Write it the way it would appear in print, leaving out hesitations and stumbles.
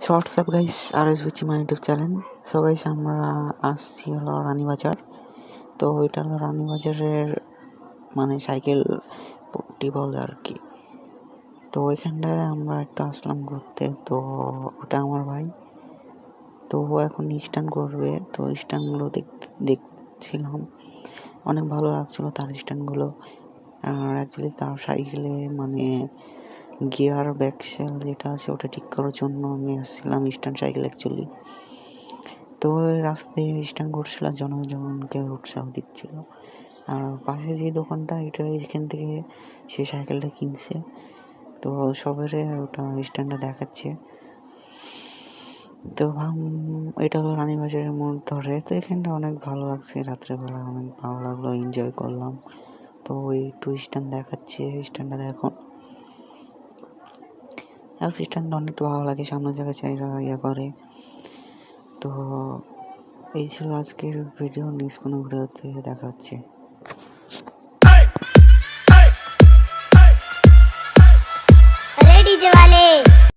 So WhatsApp guys, আর S বিচি my YouTube channel. So guys, আমরা আসছি হলো রানীবাজার। তো এটা হলো রানীবাজারের মানে সাইকেল পট্টি বলে আর কি। তো ওইখানটায় আমরা একটু আসলাম ঘুরতে। তো ওটা আমার ভাই, তো ও এখন স্ট্যান্ড করবে। তো স্ট্যান্ডগুলো দেখছিলাম, অনেক ভালো লাগছিল তার স্ট্যান্ডগুলো। আর অ্যাকচুয়ালি তার সাইকেলে মানে গিয়ার ব্যাকসেল যেটা আছে ওটা ঠিক করার জন্য আমি আসছিলাম স্ট্যান্ড সাইকেল অ্যাকচুয়ালি। তো রাস্তায় স্ট্যান্ড করছিল, জনকে উৎসাহ দিচ্ছিল। আর পাশে যে দোকানটা, এটা এখান থেকে সে সাইকেলটা কিনছে। তো সবারে ওটা স্ট্যান্ডটা দেখাচ্ছে। তো এটা হলো রানীবাজারের মোড় ধরে। তো এখানটা অনেক ভালো লাগছে, রাত্রেবেলা অনেক ভালো লাগলো, এনজয় করলাম। তো ওই টু স্ট্যান্ড দেখাচ্ছে, স্ট্যান্ডটা দেখো। আর স্ট্যান্ডটা অনেকটা ভালো লাগে, সামনের জায়গায় চাইরা করে। তো এই ছিল আজকের ভিডিও, নেক্সট কোনো ভিডিওতে দেখা হচ্ছে।